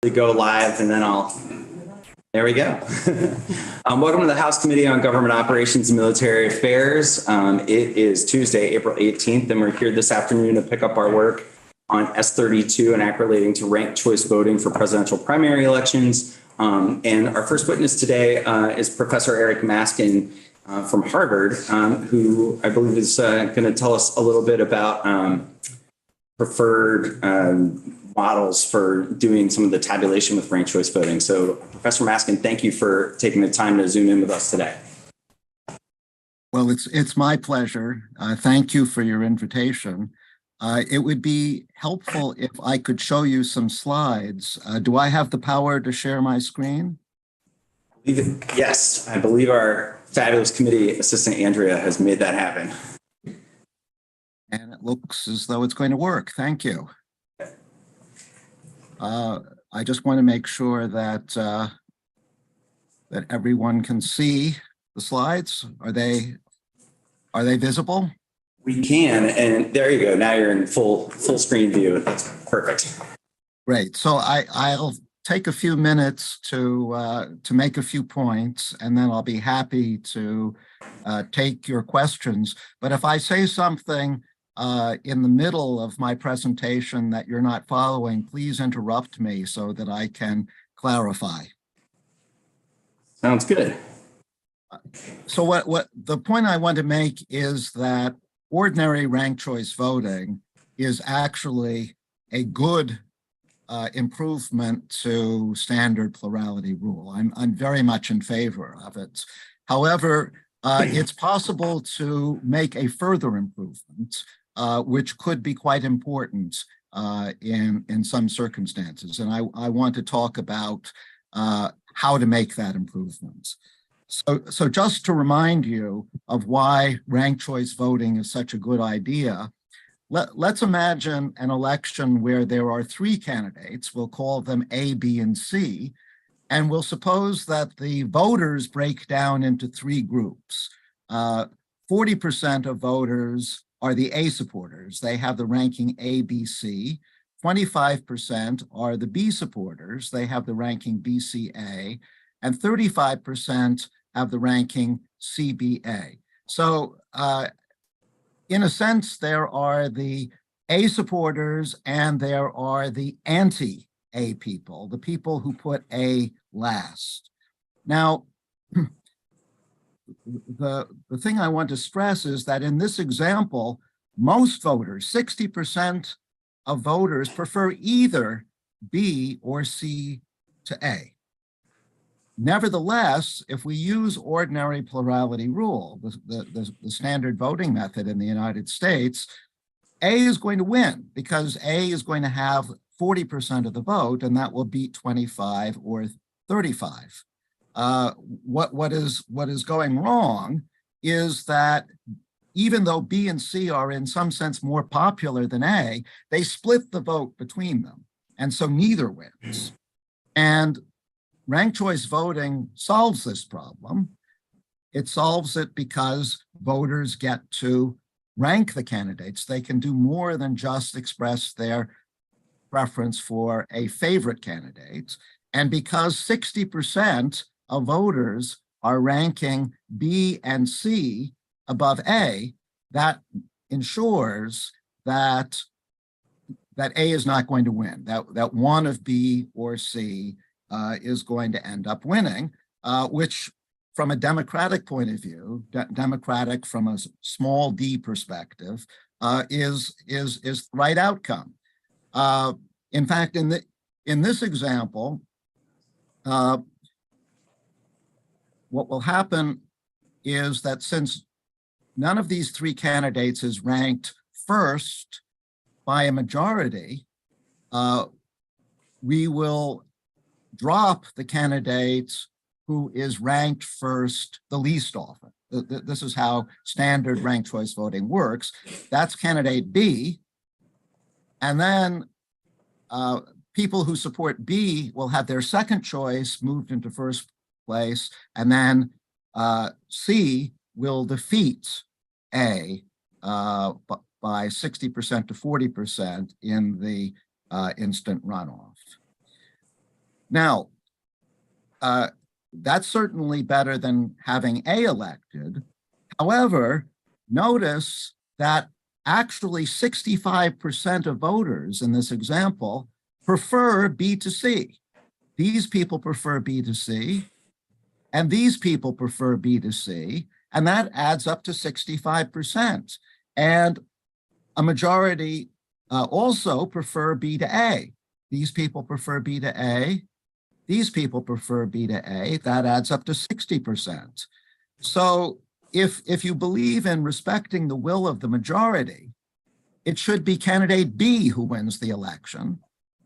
Go live and then there we go. Welcome to the House Committee on Government Operations and Military Affairs. It is Tuesday, April 18th, and we're here this afternoon to pick up our work on S32 and Act relating to ranked choice voting for presidential primary elections. And our first witness today is Professor Eric Maskin from Harvard, who I believe is going to tell us a little bit about preferred models for doing some of the tabulation with ranked choice voting. So Professor Maskin, thank you for taking the time to zoom in with us today. Well, it's my pleasure. Thank you for your invitation. It would be helpful if I could show you some slides. Do I have the power to share my screen? Yes, I believe our fabulous committee assistant, Andrea, has made that happen. And it looks as though it's going to work. Thank you. I just want to make sure that that everyone can see the slides. Are they visible? We can, and there you go. Now you're in full screen view. That's perfect. Great. So I'll take a few minutes to make a few points, and then I'll be happy to take your questions. But if I say something in the middle of my presentation that you're not following, please interrupt me so that I can clarify. Sounds good. So what the point I want to make is that ordinary ranked choice voting is actually a good improvement to standard plurality rule. I'm very much in favor of it. However, it's possible to make a further improvement, which could be quite important in some circumstances. And I want to talk about how to make that improvement. So just to remind you of why ranked choice voting is such a good idea, let's imagine an election where there are three candidates. We'll call them A, B, and C. And we'll suppose that the voters break down into three groups. 40% of voters are the A supporters. They have the ranking A, B, C. 25% are the B supporters. They have the ranking B, C, A. And 35% have the ranking C, B, A. So in a sense, there are the A supporters and there are the anti-A people, the people who put A last. Now, the thing I want to stress is that in this example, most voters, 60% of voters, prefer either B or C to A. Nevertheless, if we use ordinary plurality rule, the standard voting method in the United States, A is going to win because A is going to have 40% of the vote, and that will beat 25 or 35. What is going wrong is that even though B and C are in some sense more popular than A, they split the vote between them, and so neither wins. And ranked choice voting solves this problem. It solves it because voters get to rank the candidates. They can do more than just express their preference for a favorite candidate. And because 60% of voters are ranking B and C above A, that ensures that A is not going to win, that one of B or C is going to end up winning, which from a democratic point of view, democratic from a small d perspective, is the right outcome. In fact, in this example, what will happen is that since none of these three candidates is ranked first by a majority, we will drop the candidate who is ranked first the least often. This is how standard ranked choice voting works. That's candidate B. And then people who support B will have their second choice moved into first place. And then C will defeat A by 60% to 40% in the instant runoff. Now, that's certainly better than having A elected. However, notice that actually 65% of voters in this example prefer B to C. These people prefer B to C, and these people prefer B to C, and that adds up to 65%. And a majority also prefer B to A. These people prefer B to A. These people prefer B to A. That adds up to 60%. So if you believe in respecting the will of the majority, it should be candidate B who wins the election,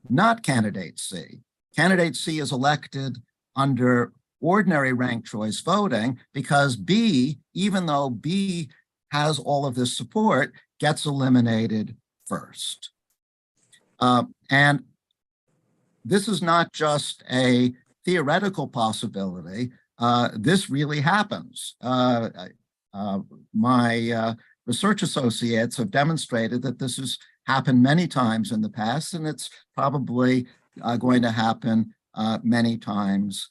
not candidate C. Candidate C is elected under ordinary ranked choice voting because B, even though B has all of this support, gets eliminated first. And this is not just a theoretical possibility. This really happens. My research associates have demonstrated that this has happened many times in the past, and it's probably going to happen many times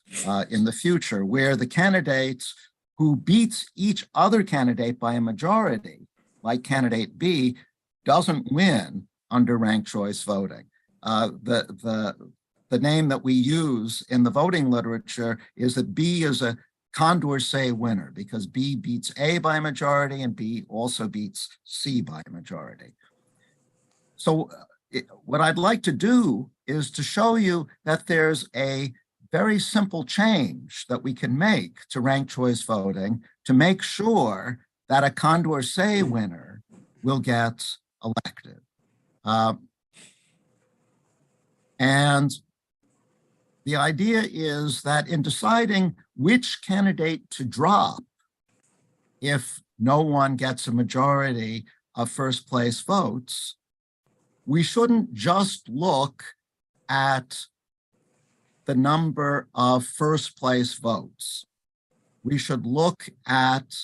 in the future, where the candidates who beats each other candidate by a majority, like candidate B, doesn't win under ranked choice voting. The name that we use in the voting literature is that B is a Condorcet winner because B beats A by a majority and B also beats C by a majority. So what I'd like to do is to show you that there's a very simple change that we can make to ranked choice voting to make sure that a Condorcet winner will get elected. And the idea is that in deciding which candidate to drop, if no one gets a majority of first place votes, we shouldn't just look at the number of first place votes. We should look at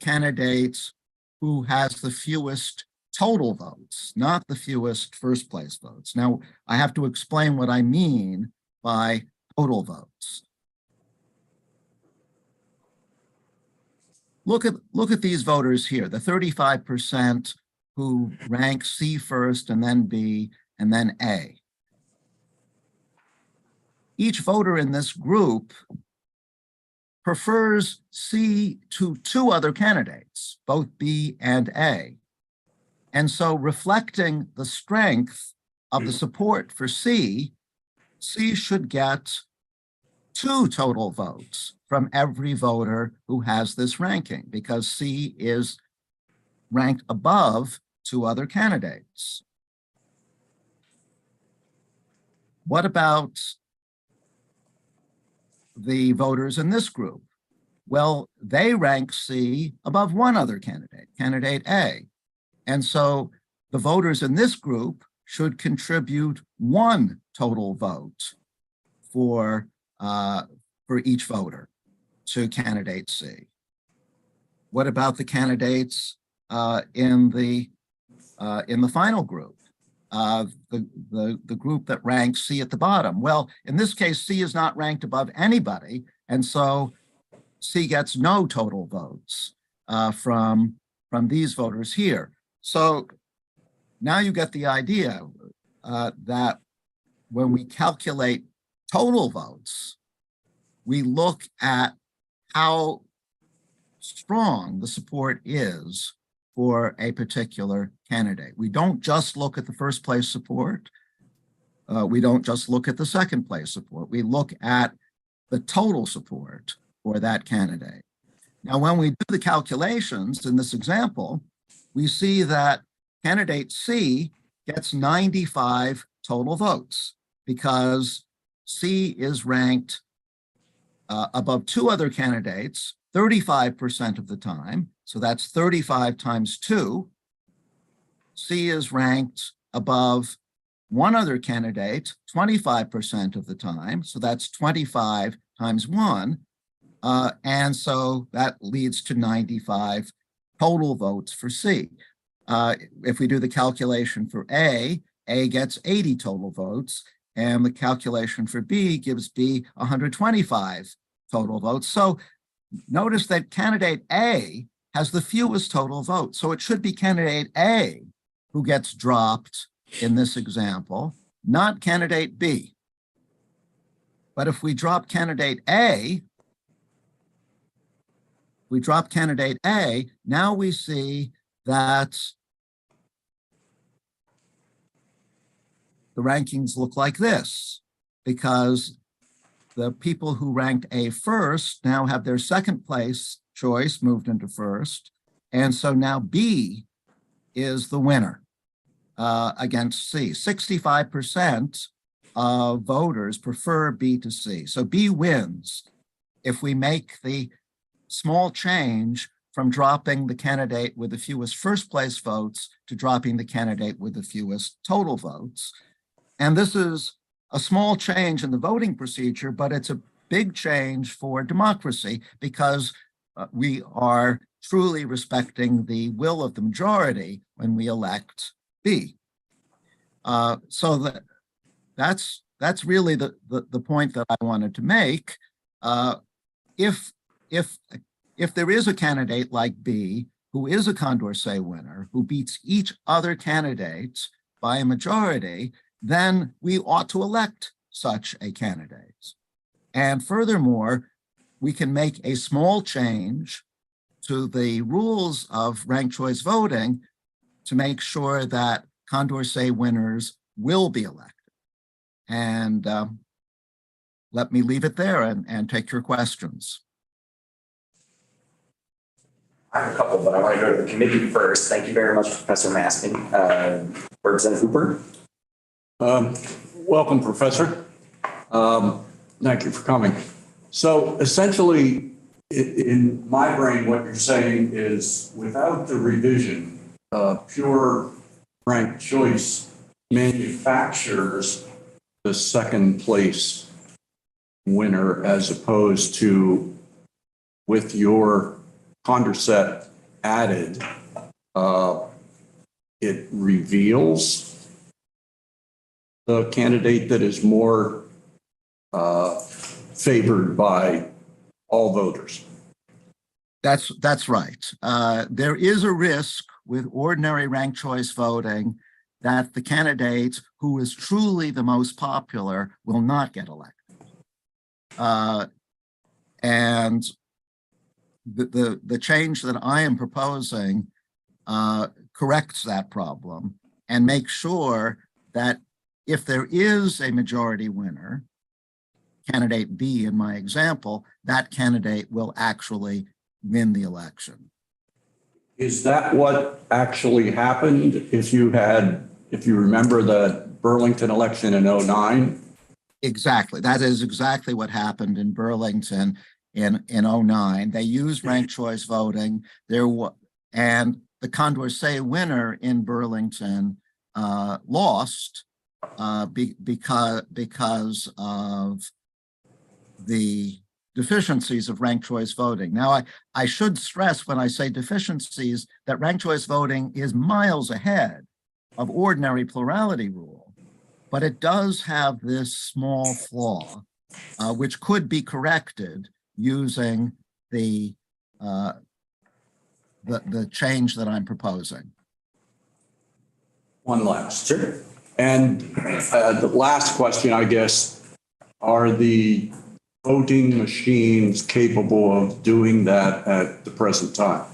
candidates who has the fewest total votes, not the fewest first place votes. Now, I have to explain what I mean by total votes. Look at these voters here, the 35% who rank C first and then B and then A. Each voter in this group prefers C to two other candidates, both B and A. And so reflecting the strength of the support for C, C should get 2 total votes from every voter who has this ranking because C is ranked above 2 other candidates. What about the voters in this group? Well, they rank C above 1 other candidate, candidate A. And so the voters in this group should contribute 1 total vote for each voter to candidate C. What about the candidates in the final group, the group that ranks C at the bottom? Well, in this case, C is not ranked above anybody, and so C gets no total votes from these voters here. So now you get the idea that when we calculate total votes, we look at how strong the support is for a particular candidate. We don't just look at the first place support. We don't just look at the second place support. We look at the total support for that candidate. Now, when we do the calculations in this example, we see that candidate C gets 95 total votes because C is ranked above 2 other candidates 35% of the time. So that's 35 times 2. C is ranked above 1 other candidate 25% of the time. So that's 25 times 1. And so that leads to 95 total votes for C. If we do the calculation for A gets 80 total votes, and the calculation for B gives B 125 total votes. So notice that candidate A has the fewest total votes. So it should be candidate A who gets dropped in this example, not candidate B. But if we drop candidate A, now we see that the rankings look like this, because the people who ranked A first now have their second place choice moved into first. And so now B is the winner against C. 65% of voters prefer B to C. So B wins if we make the small change from dropping the candidate with the fewest first place votes to dropping the candidate with the fewest total votes. And this is a small change in the voting procedure, but it's a big change for democracy because we are truly respecting the will of the majority when we elect B. So that's really the point that I wanted to make. If there is a candidate like B who is a Condorcet winner, who beats each other candidate by a majority, then we ought to elect such a candidate. And furthermore, we can make a small change to the rules of ranked choice voting to make sure that Condorcet winners will be elected. And let me leave it there and take your questions. I have a couple, but I want to go to the committee first. Thank you very much, Professor Maskin. Representative Hooper. Welcome, Professor. Thank you for coming. So essentially, in my brain, what you're saying is without the revision, pure ranked choice manufactures the second place winner as opposed to with your Condorcet added, it reveals the candidate that is more favored by all voters. That's right. There is a risk with ordinary ranked choice voting that the candidate who is truly the most popular will not get elected. And the change that I am proposing corrects that problem and makes sure that if there is a majority winner, candidate B in my example, that candidate will actually win the election. Is that what actually happened if you remember the Burlington election in 2009? Exactly. That is exactly what happened in Burlington in 2009. They used ranked choice voting. And the Condorcet winner in Burlington lost because of the deficiencies of ranked choice voting. Now, I should stress when I say deficiencies that ranked choice voting is miles ahead of ordinary plurality rule, but it does have this small flaw, which could be corrected using the change that I'm proposing. One last. Sure. And the last question, I guess, are the voting machines capable of doing that at the present time?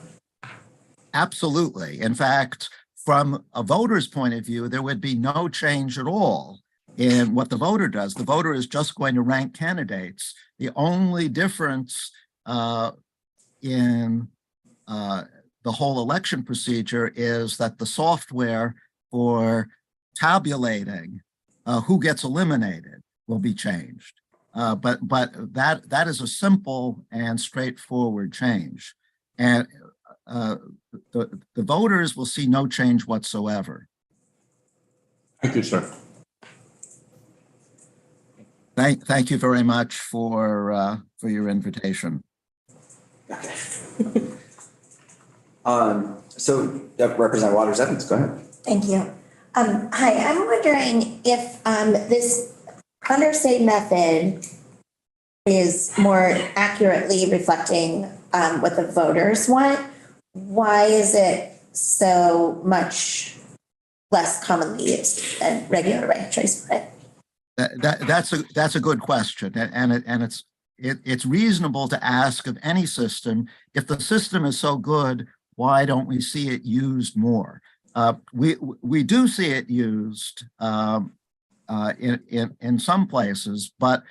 Absolutely. In fact, from a voter's point of view, there would be no change at all in what the voter does. The voter is just going to rank candidates. The only difference in the whole election procedure is that the software for tabulating who gets eliminated will be changed. But that is a simple and straightforward change. And the voters will see no change whatsoever. Thank you, sir. Thank you very much for your invitation. Okay. So Representative Waters Evans, go ahead. Thank you. Hi, I'm wondering if this Condorcet method is more accurately reflecting what the voters want. Why is it so much less commonly used than regular ranked choice voting? That's a good question, and it's reasonable to ask of any system, if the system is so good, why don't we see it used more? We do see it used in some places, but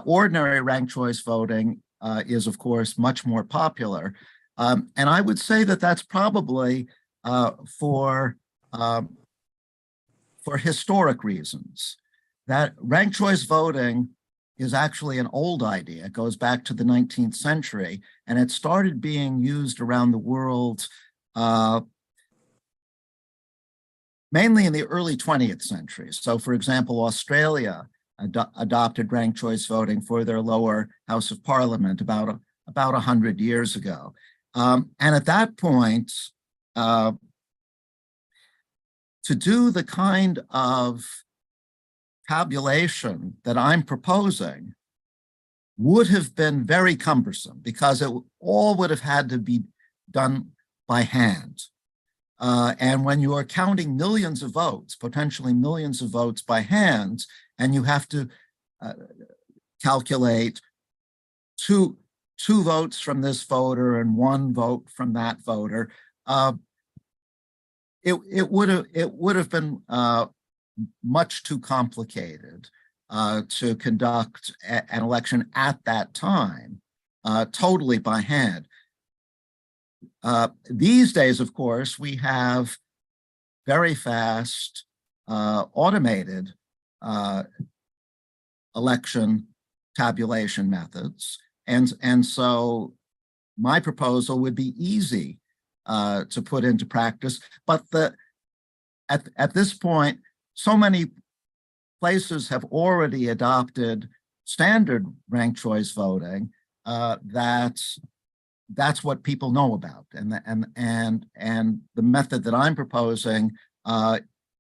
ordinary ranked choice voting is, of course, much more popular. And I would say that that's probably for historic reasons. That ranked choice voting is actually an old idea. It goes back to the 19th century, and it started being used around the world mainly in the early 20th century. So, for example, Australia adopted ranked choice voting for their lower house of parliament about 100 years ago. And at that point, to do the kind of tabulation that I'm proposing would have been very cumbersome, because it all would have had to be done by hand. And when you are counting millions of votes, potentially millions of votes by hand, and you have to calculate two votes from this voter and one vote from that voter, it would have been much too complicated to conduct an election at that time totally by hand. These days, of course, we have very fast automated election tabulation methods. And so my proposal would be easy to put into practice. But at this point, so many places have already adopted standard ranked choice voting that's what people know about. And the method that I'm proposing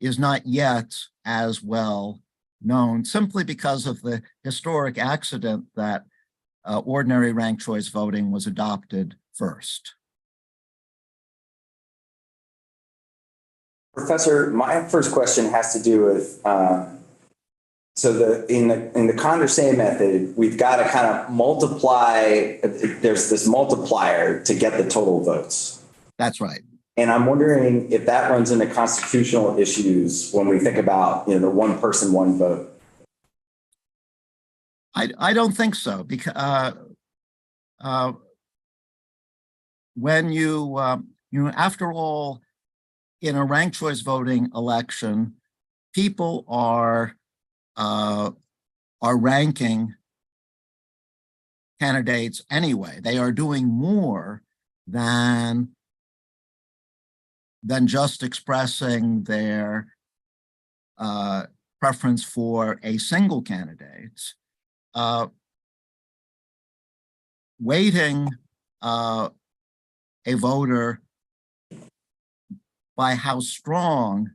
is not yet as well known, simply because of the historic accident that ordinary ranked choice voting was adopted first. Professor, my first question has to do with, so in the Condorcet method, we've got to kind of multiply, there's this multiplier to get the total votes. That's right. And I'm wondering if that runs into constitutional issues when we think about, the one person, one vote. I don't think so, because when after all, in a ranked choice voting election, people are ranking candidates anyway. They are doing more than just expressing their preference for a single candidate. Weighting a voter by how strong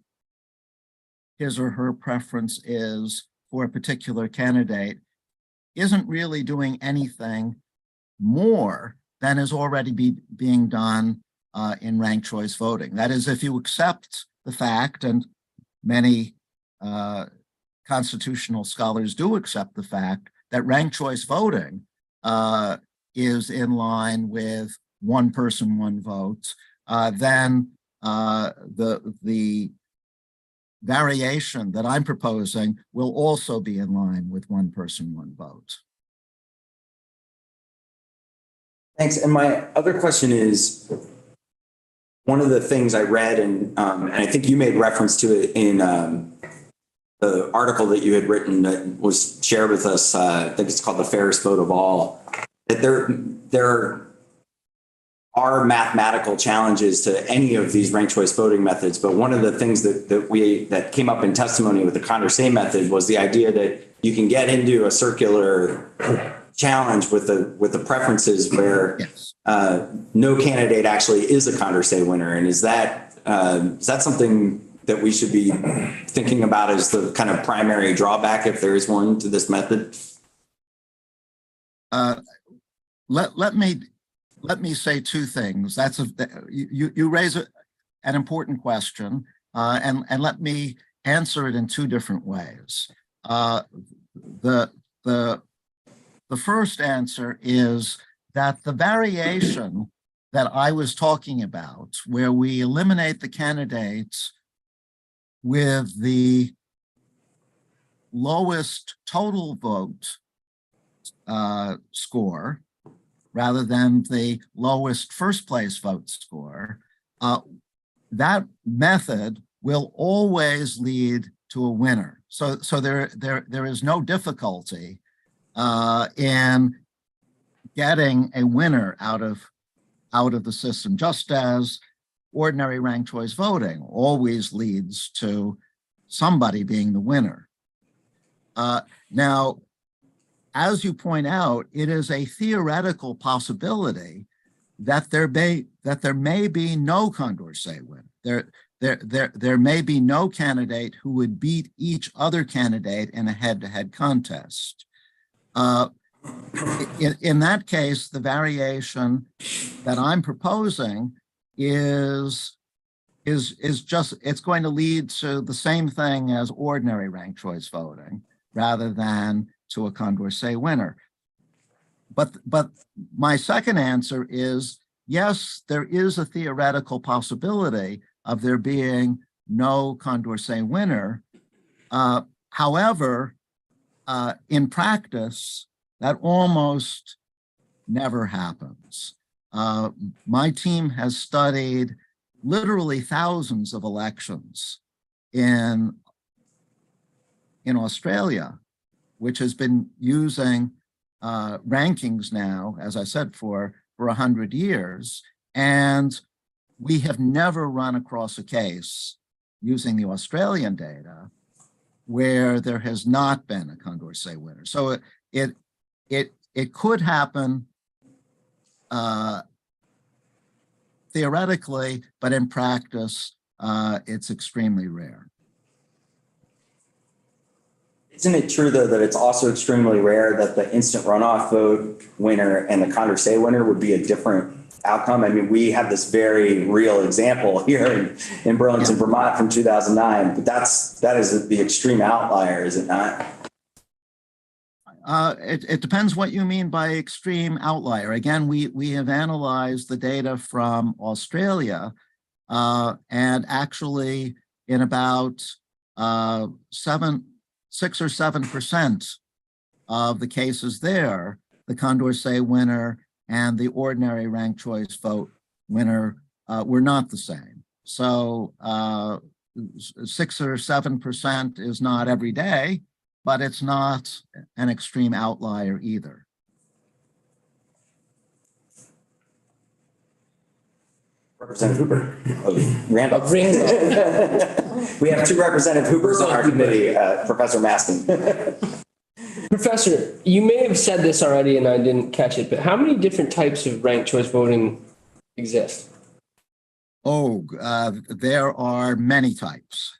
his or her preference is for a particular candidate isn't really doing anything more than is already being done in ranked choice voting. That is, if you accept the fact, and many constitutional scholars do accept the fact, that ranked choice voting is in line with one person, one vote, then the variation that I'm proposing will also be in line with one person, one vote. Thanks. And my other question is, one of the things I read, and I think you made reference to it in the article that you had written that was shared with us, I think it's called The Fairest Vote of All, that there are mathematical challenges to any of these ranked choice voting methods. But one of the things that came up in testimony with the Condorcet method was the idea that you can get into a circular challenge with the preferences where Yes. No candidate actually is a Condorcet winner. And is that something that we should be thinking about as the kind of primary drawback, if there is one, to this method? Let me say two things. You raise an important question, and let me answer it in two different ways. The first answer is that the variation that I was talking about, where we eliminate the candidates with the lowest total vote score, rather than the lowest first place vote score, that method will always lead to a winner. So there is no difficulty in getting a winner out of the system, just as ordinary ranked choice voting always leads to somebody being the winner. Now, as you point out, it is a theoretical possibility that there may be no Condorcet winner. There may be no candidate who would beat each other candidate in a head-to-head contest. In that case, the variation that I'm proposing is just, it's going to lead to the same thing as ordinary ranked choice voting, rather than to a Condorcet winner. But my second answer is, yes, there is a theoretical possibility of there being no Condorcet winner. However, in practice, that almost never happens. My team has studied literally thousands of elections in Australia, which has been using rankings now, as I said, for 100 years. And we have never run across a case using the Australian data where there has not been a Condorcet winner. So it could happen theoretically, but in practice, it's extremely rare. Isn't it true, though, that it's also extremely rare that the instant runoff vote winner and the Condorcet winner would be a different outcome? I mean, we have this very real example here in Burlington, Vermont from 2009, but that is the extreme outlier, is it not? It depends what you mean by extreme outlier. Again, we have analyzed the data from Australia, and actually in about 6 or 7% of the cases there, the Condorcet winner and the ordinary ranked choice vote winner were not the same. So 6 or 7% is not every day, but it's not an extreme outlier either. Representative Hooper of Randolph. We have 2 Representative Hoopers on our committee, Professor Maston. Professor, you may have said this already and I didn't catch it, but how many different types of ranked choice voting exist? Oh, there are many types.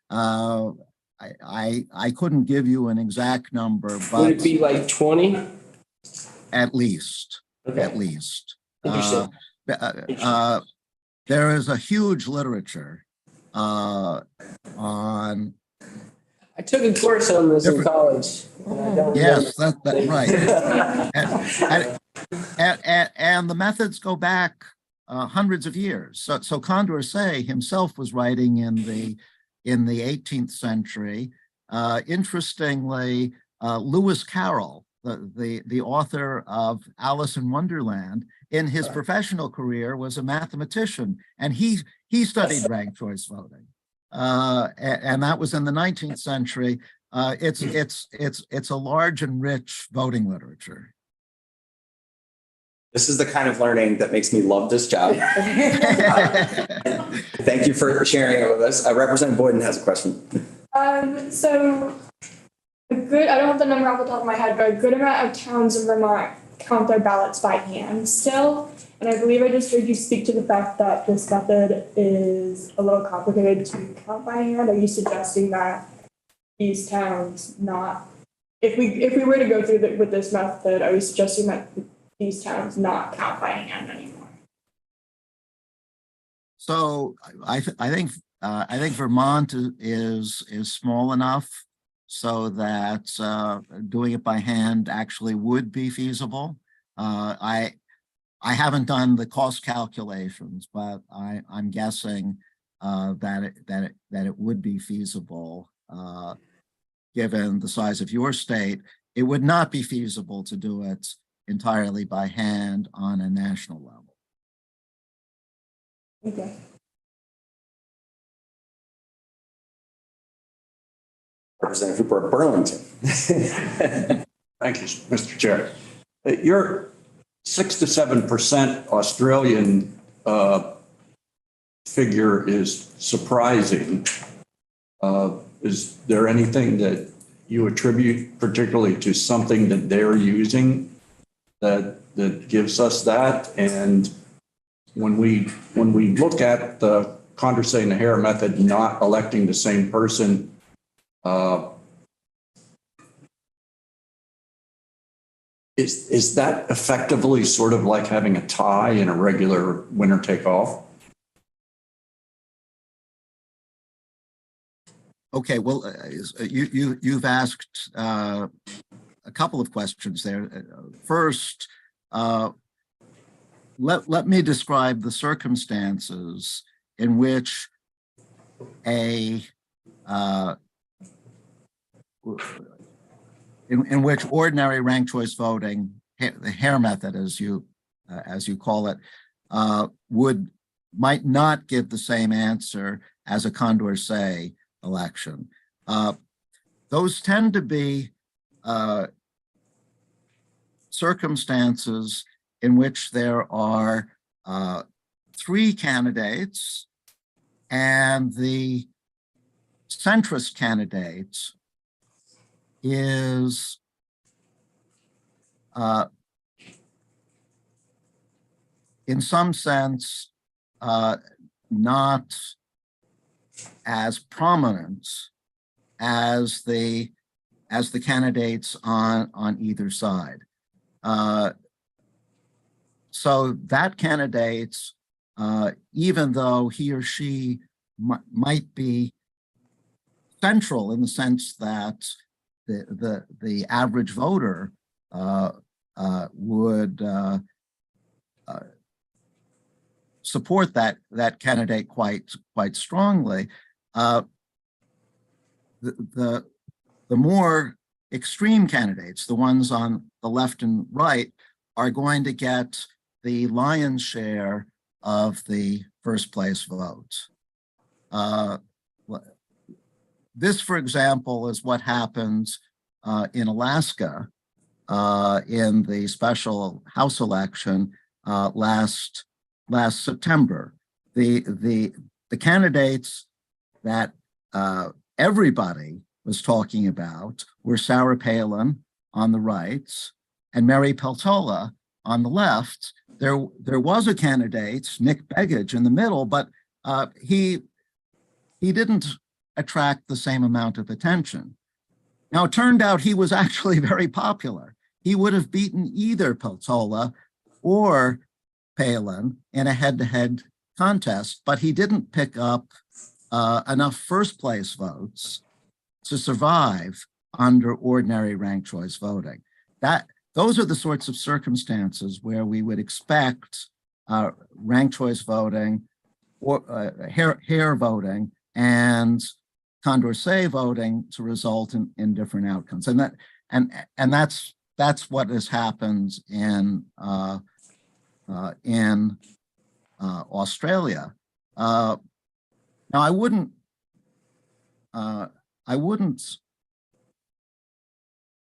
I couldn't give you an exact number, but would it be like 20? At least, Okay. at least. Interesting. There is a huge literature on. I took a course on this in college. Yes, that's right. And the methods go back hundreds of years. So Condorcet himself was writing in the 18th century. Interestingly, Lewis Carroll, the author of Alice in Wonderland, in his professional career was a mathematician, and he studied ranked choice voting, and that was in the 19th century. It's a large and rich voting literature. This is the kind of learning that makes me love this job. Thank you for sharing it with us. Representative Boyden has a question. So I don't have the number off the top of my head, but a good amount of towns in Vermont count their ballots by hand still. And I believe I just heard you speak to the fact that this method is a little complicated to count by hand. Are you suggesting that these towns not, if we were to go through with this method, are you suggesting that these towns not count by hand anymore? So I think Vermont is small enough so that doing it by hand actually would be feasible. I haven't done the cost calculations, but I'm guessing that it would be feasible given the size of your state. It would not be feasible to do it entirely by hand on a national level. Okay. Representative Hooper of Burlington. Thank you, Mr. Chair. Your 6 to 7% Australian figure is surprising. Is there anything that you attribute particularly to something that they're using that gives us that? And when we look at the Condorcet and the Hare method, not electing the same person, is that effectively sort of like having a tie in a regular winner take all? Okay, well, you've asked a couple of questions there. First, let me describe the circumstances in which in which ordinary ranked choice voting, the Hare method, as you call it, might not give the same answer as a Condorcet election. Those tend to be circumstances in which there are 3 candidates and the centrist candidate is in some sense not as prominent as the candidates on either side. So that candidate, even though he or she might be central in the sense that the average voter would support that candidate quite strongly, the more extreme candidates, the ones on the left and right, are going to get the lion's share of the first place votes. This, for example, is what happens in Alaska in the special House election last September. The candidates that everybody was talking about were Sarah Palin on the right and Mary Peltola on the left. There was a candidate, Nick Begich, in the middle, but he didn't attract the same amount of attention. Now, it turned out he was actually very popular. He would have beaten either Peltola or Palin in a head-to-head contest, but he didn't pick up enough first place votes to survive under ordinary ranked choice voting. Those are the sorts of circumstances where we would expect ranked choice voting or Hare voting and Condorcet voting to result in different outcomes, and that's what has happened in Australia. Now, I wouldn't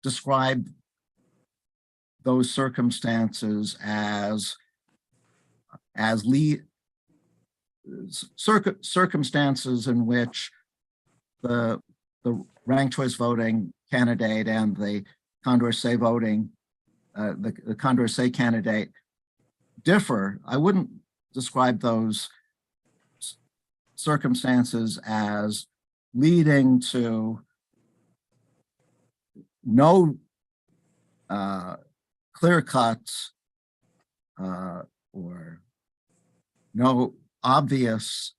describe those circumstances as circumstances in which the ranked choice voting candidate and the Condorcet voting the Condorcet candidate differ, I wouldn't describe those circumstances as leading to no clear-cut or no obvious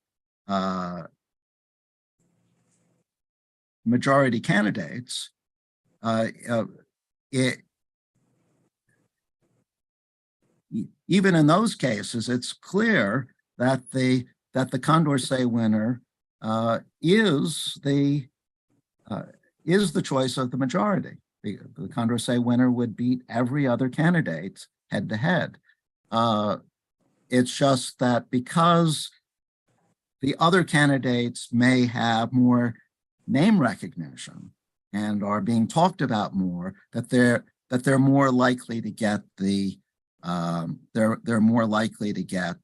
majority candidates. Even in those cases, it's clear that the Condorcet winner is the choice of the majority. The Condorcet winner would beat every other candidate head to head. It's just that because the other candidates may have more name recognition and are being talked about more, that they're more likely to get the they're more likely to get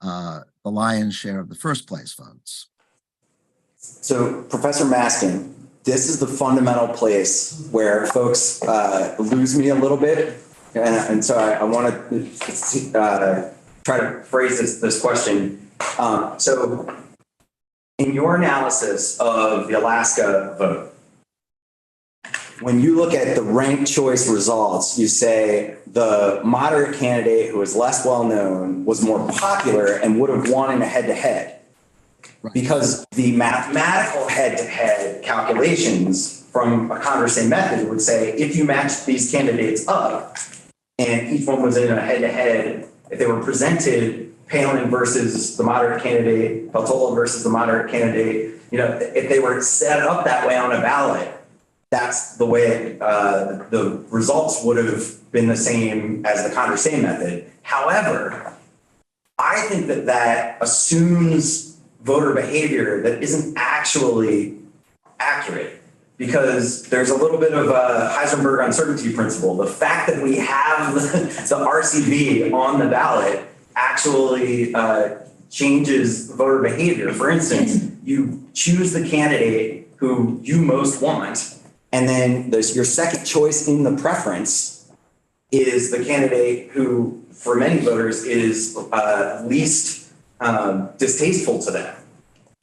the lion's share of the first place votes. So Professor Maskin, this is the fundamental place where folks lose me a little bit. And so I want to try to phrase this question. So in your analysis of the Alaska vote, when you look at the ranked choice results, you say the moderate candidate who was less well-known was more popular and would have won in a head-to-head. Right. Because the mathematical head-to-head calculations from a Condorcet method would say if you match these candidates up and each one was in a head-to-head, if they were presented Palin versus the moderate candidate, Peltola versus the moderate candidate, if they were set up that way on a ballot, that's the way the results would have been the same as the Condorcet method. However, I think that assumes voter behavior that isn't actually accurate, because there's a little bit of a Heisenberg uncertainty principle. The fact that we have the RCV on the ballot actually changes voter behavior. For instance, you choose the candidate who you most want, and then your second choice in the preference is the candidate who, for many voters, is least distasteful to them.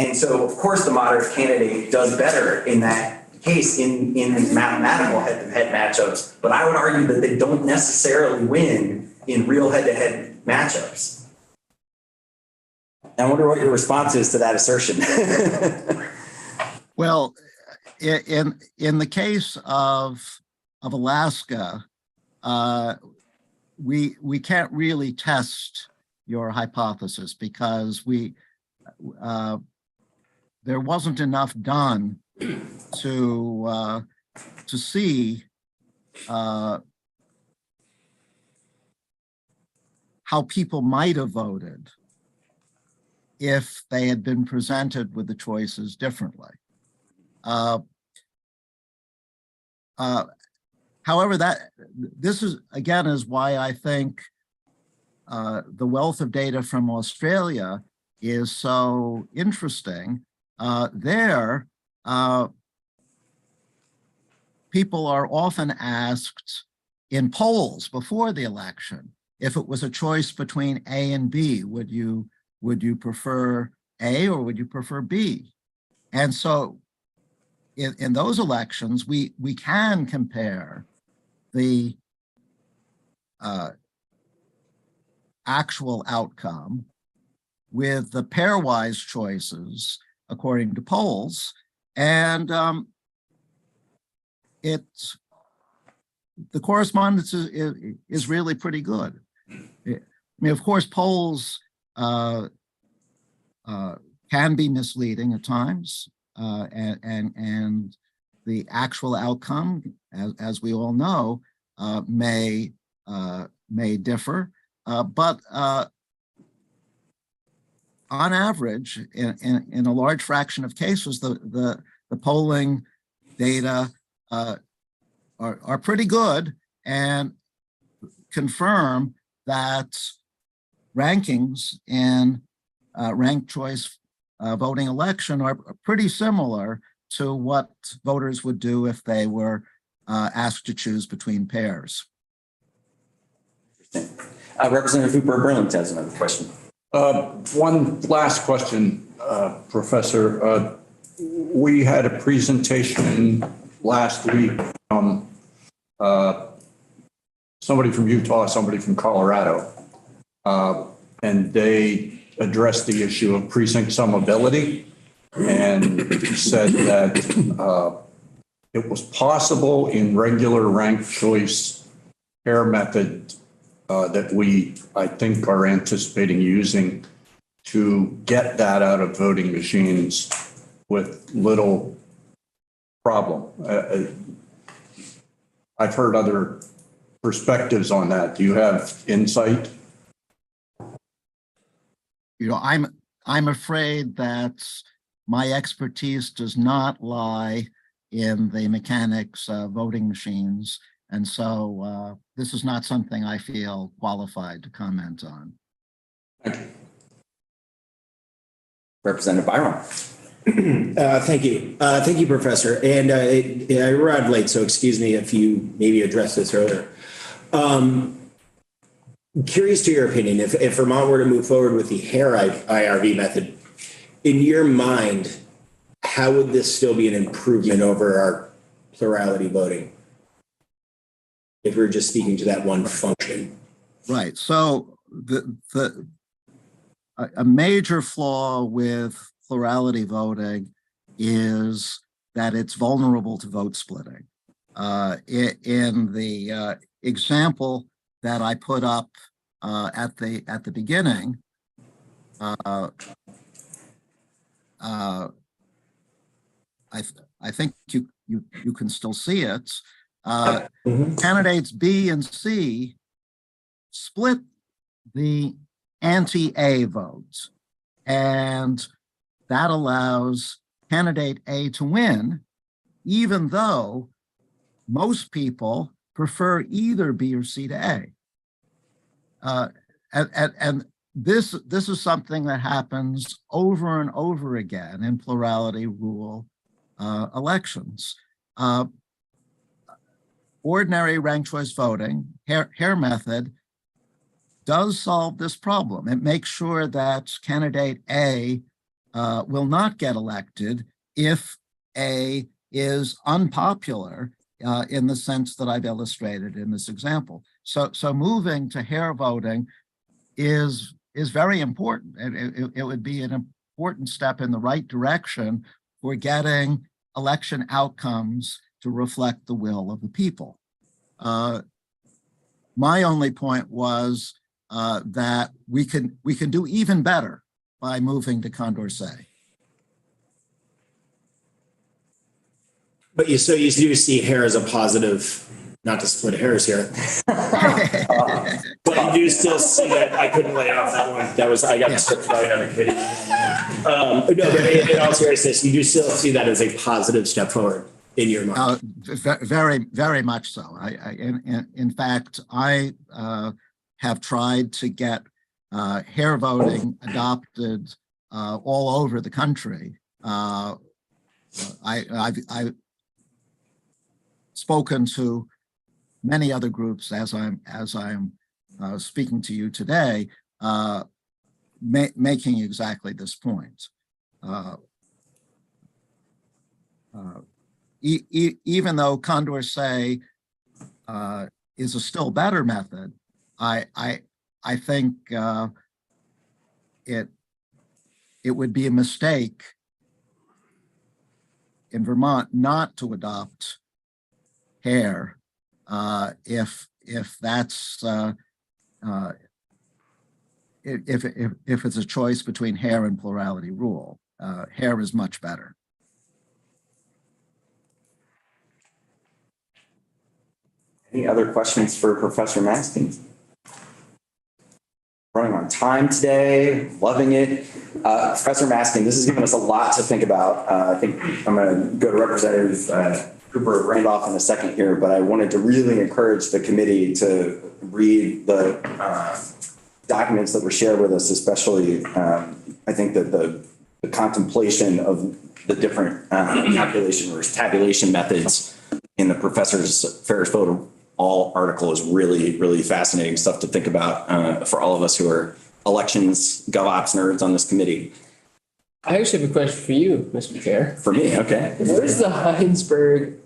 And so, of course, the moderate candidate does better in that case in mathematical head-to-head matchups, but I would argue that they don't necessarily win in real head-to-head matchups. I wonder what your response is to that assertion. Well, in the case of Alaska, we can't really test your hypothesis because there wasn't enough done to see how people might have voted if they had been presented with the choices differently. However, this is why I think the wealth of data from Australia is so interesting. There, people are often asked in polls before the election, if it was a choice between A and B, would you prefer A or would you prefer B? And so in those elections, we can compare the actual outcome with the pairwise choices according to polls, and the correspondence is really pretty good. I mean, of course, polls can be misleading at times, and the actual outcome, as we all know, may differ, but on average, in a large fraction of cases, the polling data are pretty good and confirm that rankings in ranked choice voting election are pretty similar to what voters would do if they were asked to choose between pairs. Representative Hooper Burlington has another question. One last question, Professor. We had a presentation last week from somebody from Utah, somebody from Colorado, and they addressed the issue of precinct summability and said that it was possible in regular ranked choice pair method that we, I think, are anticipating using to get that out of voting machines with little problem. I've heard other perspectives on that. Do you have insight? I'm afraid that my expertise does not lie in the mechanics of voting machines. And so this is not something I feel qualified to comment on. Thank you. Representative Byron. Thank you. Thank you, Professor. And I arrived late, so excuse me if you maybe addressed this earlier. Curious to your opinion, if Vermont were to move forward with the Hare IRV method, in your mind, how would this still be an improvement over our plurality voting? If we're just speaking to that one function. Right. So a major flaw with plurality voting is that it's vulnerable to vote splitting. In the example that I put up at the beginning, I think you can still see it. Candidates B and C split the anti-A votes, and that allows candidate A to win, even though most people prefer either B or C to A. And this is something that happens over and over again in plurality rule elections. Ordinary ranked choice voting, Hare method, does solve this problem. It makes sure that candidate A will not get elected if A is unpopular in the sense that I've illustrated in this example. So moving to Hare voting is very important. It would be an important step in the right direction for getting election outcomes to reflect the will of the people. My only point was that we can do even better by moving to Condorcet. But you do see Hare as a positive, not to split hairs here. But you do still see that. I couldn't lay off that one. That was, I got stripped right on a video. No, but in all seriousness, you do still see that as a positive step forward in your mind. Very, very much so. In fact, I have tried to get Hare voting adopted all over the country. I've spoken to many other groups as I'm speaking to you today, making exactly this point. Even though Condorcet is a still better method, I think it would be a mistake in Vermont not to adopt Hare if that's if it's a choice between Hare and plurality rule. Hare is much better. Any other questions for Professor Maskin? Running on time today, loving it. Professor Maskin, this has given us a lot to think about. I think I'm going to go to Representative Cooper Randolph in a second here, but I wanted to really encourage the committee to read the documents that were shared with us, especially I think that the contemplation of the different calculation or tabulation methods in the Professor's Ferris vote all article is really, really fascinating stuff to think about for all of us who are elections, GovOps nerds on this committee. I actually have a question for you, Mr. Chair. For me, okay. What is the Heisenberg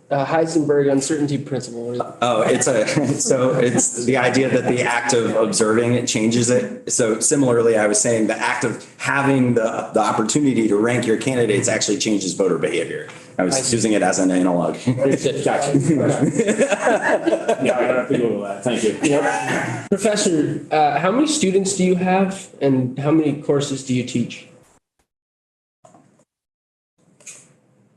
uncertainty principle? Oh, it's the idea that the act of observing it changes it. So similarly, I was saying the act of having the opportunity to rank your candidates actually changes voter behavior. I was using it as an analog. Gotcha. Yeah, I don't have to Google that. Thank you. Yep. Professor, how many students do you have and how many courses do you teach?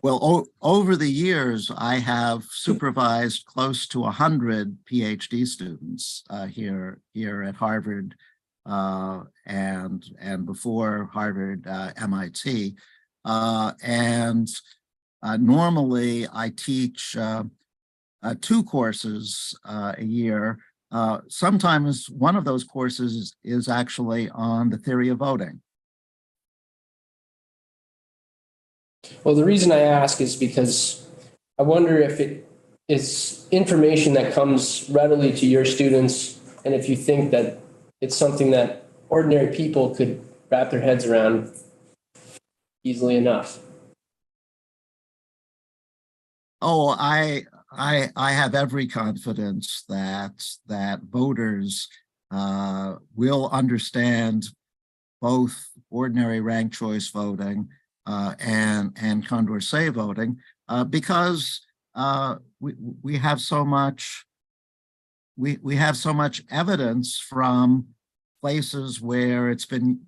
Well, over the years, I have supervised close to 100 PhD students here at Harvard and before Harvard, MIT. Normally, I teach 2 courses a year. Sometimes one of those courses is actually on the theory of voting. Well, the reason I ask is because I wonder if it is information that comes readily to your students, and if you think that it's something that ordinary people could wrap their heads around easily enough. Oh, I have every confidence that voters will understand both ordinary ranked choice voting and Condorcet voting because we have so much evidence from places where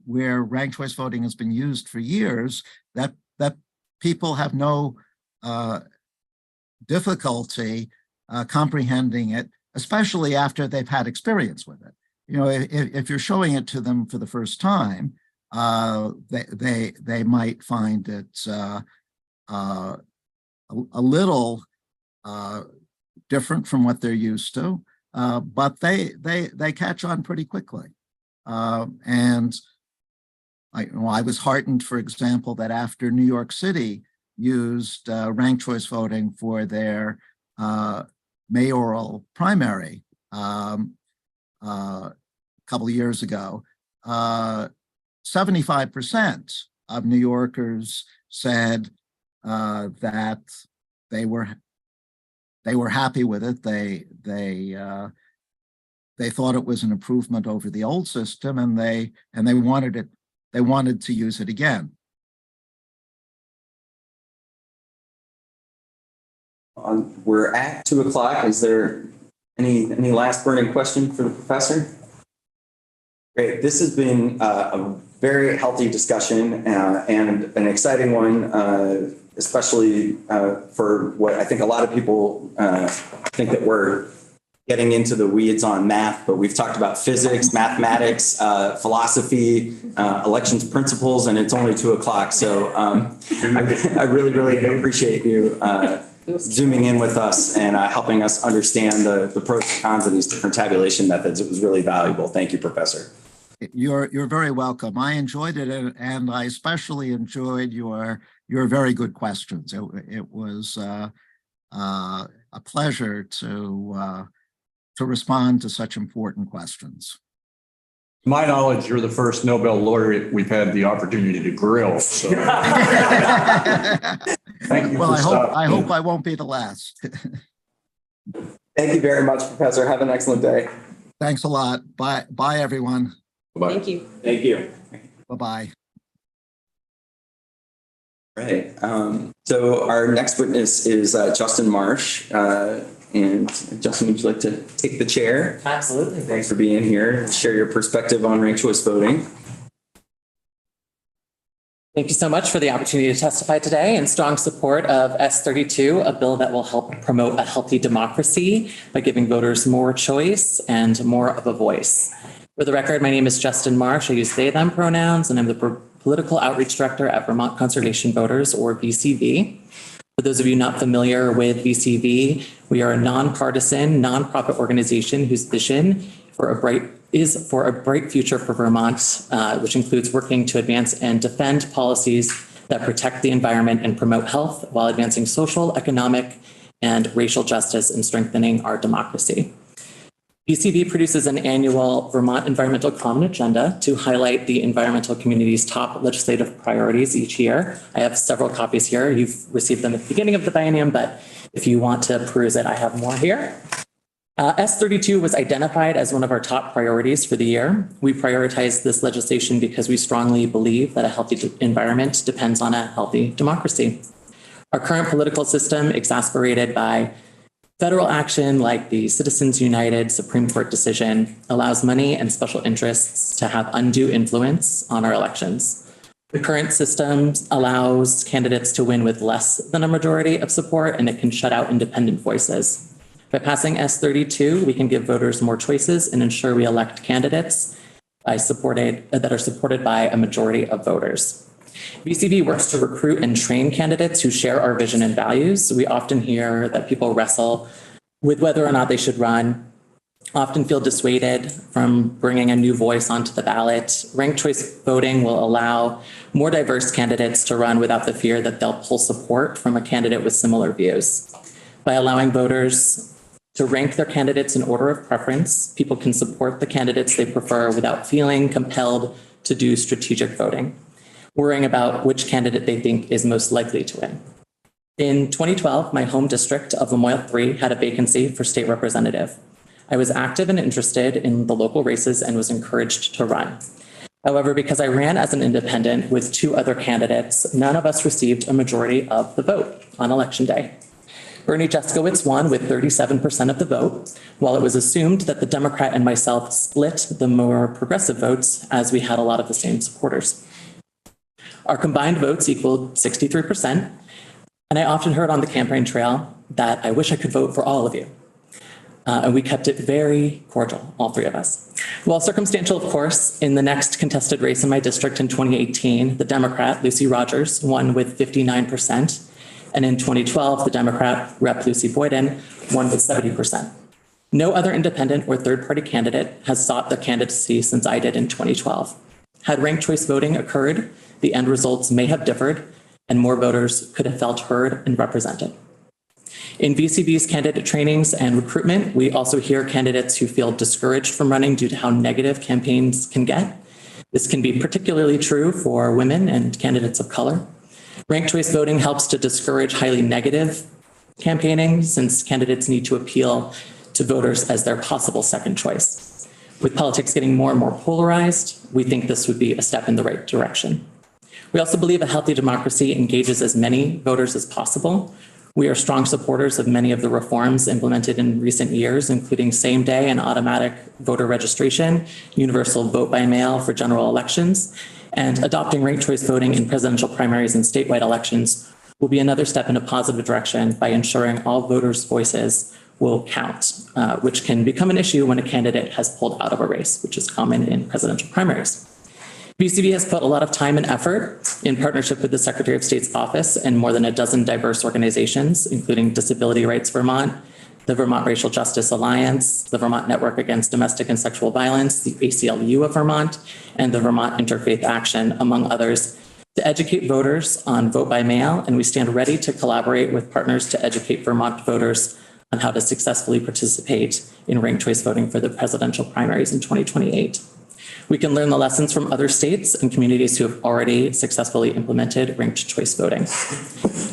ranked choice voting has been used for years that people have no difficulty comprehending it, especially after they've had experience with it. You know, if you're showing it to them for the first time, they might find it a little different from what they're used to, but they catch on pretty quickly. And I was heartened, for example, that after New York City used ranked choice voting for their mayoral primary a couple of years ago, 75% of New Yorkers said that they were happy with it. They thought it was an improvement over the old system, and they wanted to use it again. We're at 2:00. Is there any last burning question for the professor? Great. This has been a very healthy discussion and an exciting one, especially for what I think a lot of people think that we're getting into the weeds on math, but we've talked about physics, mathematics, philosophy, elections principles, and it's only 2:00. So I really, really appreciate you zooming in with us and helping us understand the pros and cons of these different tabulation methods. It was really valuable. Thank you, Professor. You're very welcome. I enjoyed it, and I especially enjoyed your very good questions. It was a pleasure to respond to such important questions. To my knowledge, you're the first Nobel laureate we've had the opportunity to grill. So thank you. Well, I hope I won't be the last. Thank you very much, Professor. Have an excellent day. Thanks a lot. Bye, everyone. Bye-bye. Thank you. Thank you. Bye-bye. Right. So our next witness is Justin Marsh. And Justin, would you like to take the chair? Absolutely. Thanks for being here and share your perspective on ranked choice voting. Thank you so much for the opportunity to testify today in strong support of S32, a bill that will help promote a healthy democracy by giving voters more choice and more of a voice. For the record, my name is Justin Marsh. I use they, them pronouns, and I'm the Political Outreach Director at Vermont Conservation Voters, or VCV. For those of you not familiar with VCV, we are a nonpartisan, nonprofit organization whose vision is for a bright future for Vermont, which includes working to advance and defend policies that protect the environment and promote health while advancing social, economic, and racial justice and strengthening our democracy. VCV produces an annual Vermont Environmental Common Agenda to highlight the environmental community's top legislative priorities each year. I have several copies here. You've received them at the beginning of the biennium, but if you want to peruse it, I have more here. S32 was identified as one of our top priorities for the year. We prioritize this legislation because we strongly believe that a healthy environment depends on a healthy democracy. Our current political system, exacerbated by federal action like the Citizens United Supreme Court decision, allows money and special interests to have undue influence on our elections. The current system allows candidates to win with less than a majority of support, and it can shut out independent voices. By passing S32, we can give voters more choices and ensure we elect candidates that are supported by a majority of voters. VCV works to recruit and train candidates who share our vision and values. We often hear that people wrestle with whether or not they should run, often feel dissuaded from bringing a new voice onto the ballot. Ranked choice voting will allow more diverse candidates to run without the fear that they'll pull support from a candidate with similar views. By allowing voters to rank their candidates in order of preference, people can support the candidates they prefer without feeling compelled to do strategic voting, worrying about which candidate they think is most likely to win. In 2012, my home district of Lamoille 3 had a vacancy for state representative. I was active and interested in the local races and was encouraged to run. However, because I ran as an independent with 2 other candidates, none of us received a majority of the vote on election day. Bernie Jeskowitz won with 37% of the vote, while it was assumed that the Democrat and myself split the more progressive votes as we had a lot of the same supporters. Our combined votes equaled 63%, and I often heard on the campaign trail that I wish I could vote for all of you. And we kept it very cordial, all 3 of us. While circumstantial, of course, in the next contested race in my district in 2018, the Democrat, Lucy Rogers, won with 59%. And in 2012, the Democrat, Rep. Lucy Boyden, won with 70%. No other independent or third-party candidate has sought the candidacy since I did in 2012. Had ranked choice voting occurred, the end results may have differed, and more voters could have felt heard and represented. In VCV's candidate trainings and recruitment, we also hear candidates who feel discouraged from running due to how negative campaigns can get. This can be particularly true for women and candidates of color. Ranked choice voting helps to discourage highly negative campaigning since candidates need to appeal to voters as their possible second choice. With politics getting more and more polarized, we think this would be a step in the right direction. We also believe a healthy democracy engages as many voters as possible. We are strong supporters of many of the reforms implemented in recent years, including same-day and automatic voter registration, universal vote by mail for general elections, and adopting ranked choice voting in presidential primaries and statewide elections will be another step in a positive direction by ensuring all voters' voices will count, which can become an issue when a candidate has pulled out of a race, which is common in presidential primaries. VCV has put a lot of time and effort in partnership with the Secretary of State's office and more than a dozen diverse organizations, including Disability Rights Vermont, the Vermont Racial Justice Alliance, the Vermont Network Against Domestic and Sexual Violence, the ACLU of Vermont, and the Vermont Interfaith Action, among others, to educate voters on vote by mail. And we stand ready to collaborate with partners to educate Vermont voters on how to successfully participate in ranked choice voting for the presidential primaries in 2028. We can learn the lessons from other states and communities who have already successfully implemented ranked choice voting.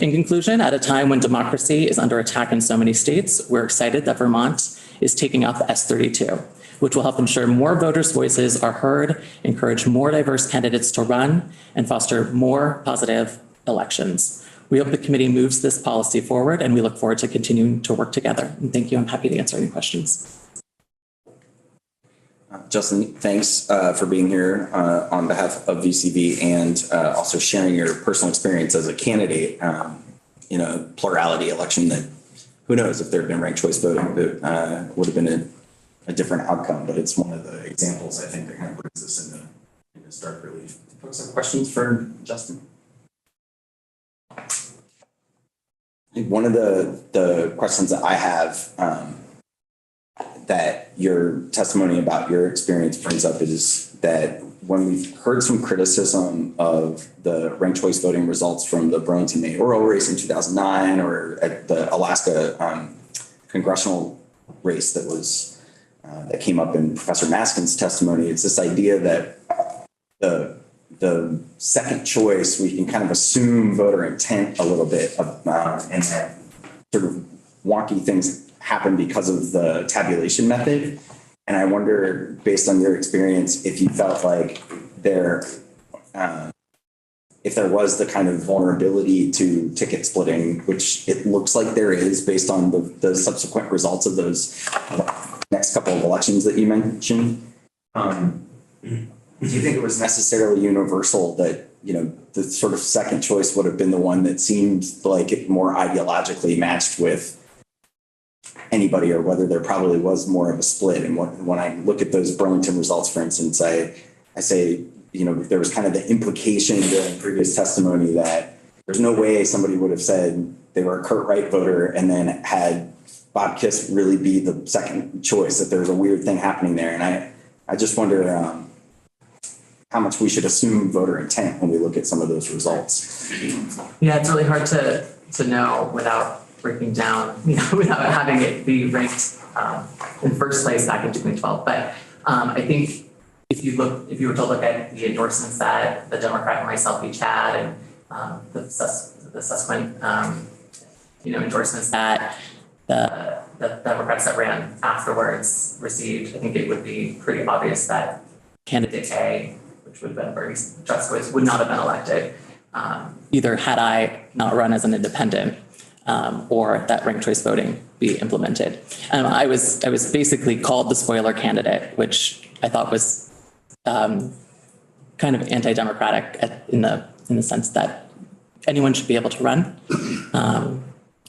In conclusion, at a time when democracy is under attack in so many states, we're excited that Vermont is taking up S32, which will help ensure more voters' voices are heard, encourage more diverse candidates to run, and foster more positive elections. We hope the committee moves this policy forward, and we look forward to continuing to work together. And thank you. I'm happy to answer any questions. Justin, thanks for being here on behalf of VCV and also sharing your personal experience as a candidate in a plurality election that who knows if there had been ranked choice voting, that would have been a different outcome. But it's one of the examples I think that kind of brings us into stark relief. Folks have questions for Justin? I think one of the questions that I have that your testimony about your experience brings up is that when we've heard some criticism of the ranked choice voting results from the Burlington mayoral race in 2009 or at the Alaska congressional race that was that came up in Professor Maskin's testimony. It's this idea that the second choice, we can kind of assume voter intent a little bit, and that sort of wonky things happen because of the tabulation method. And I wonder, based on your experience, if you felt like if there was the kind of vulnerability to ticket splitting, which it looks like there is based on the subsequent results of those next couple of elections that you mentioned. Do you think it was necessarily universal that, the sort of second choice would have been the one that seemed like it more ideologically matched with anybody, or whether there probably was more of a split? And when I look at those Burlington results, for instance, I say, there was kind of the implication during previous testimony that there's no way somebody would have said they were a Kurt Wright voter and then had Bob Kiss really be the second choice, that there's a weird thing happening there. And I just wonder how much we should assume voter intent when we look at some of those results. Yeah, it's really hard to know without breaking down, without having it be ranked in first place back in 2012. But I think if you were to look at the endorsements that the Democrat and myself each had, and the subsequent endorsements that the Democrats that ran afterwards received, I think it would be pretty obvious that candidate A, which would have been Bernie Trustwitz, would not have been elected, either had I not run as an independent, or that ranked choice voting be implemented. I was basically called the spoiler candidate, which I thought was kind of anti-democratic in the sense that anyone should be able to run,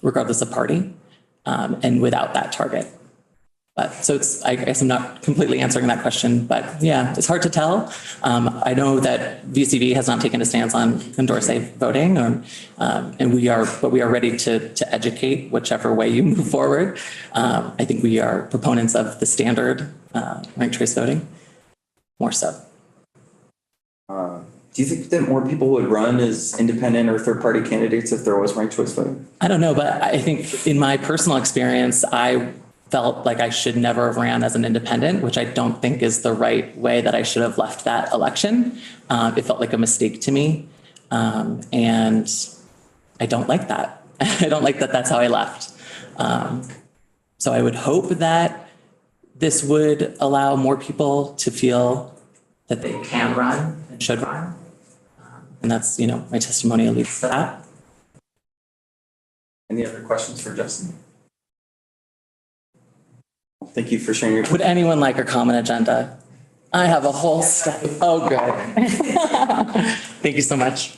regardless of party, and without that target. But so I guess I'm not completely answering that question, but yeah, it's hard to tell. I know that VCV has not taken a stance on endorse safe voting, and we are ready to educate whichever way you move forward. I think we are proponents of the standard ranked choice voting, more so. Do you think that more people would run as independent or third-party candidates if there was ranked choice voting? I don't know, but I think in my personal experience, I felt like I should never have ran as an independent, which I don't think is the right way that I should have left that election. It felt like a mistake to me. And I don't like that. I don't like that that's how I left. So I would hope that this would allow more people to feel that they can run and should run. And that's, my testimony leads to that. Any other questions for Justin? Thank you for sharing your. Would anyone like a common agenda? I have a whole stack. Oh, good. Thank you so much.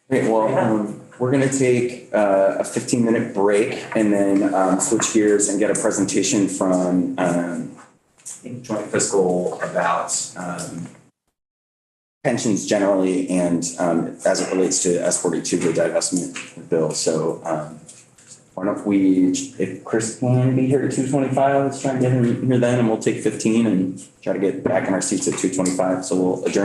Great. Well, we're going to take a 15-minute break and then switch gears and get a presentation from Joint Fiscal about pensions generally and as it relates to S42, the divestment bill. So why don't we, if Chris can be here at 2:25, let's try and get him here then, and we'll take 15 and try to get back in our seats at 2:25. So we'll adjourn.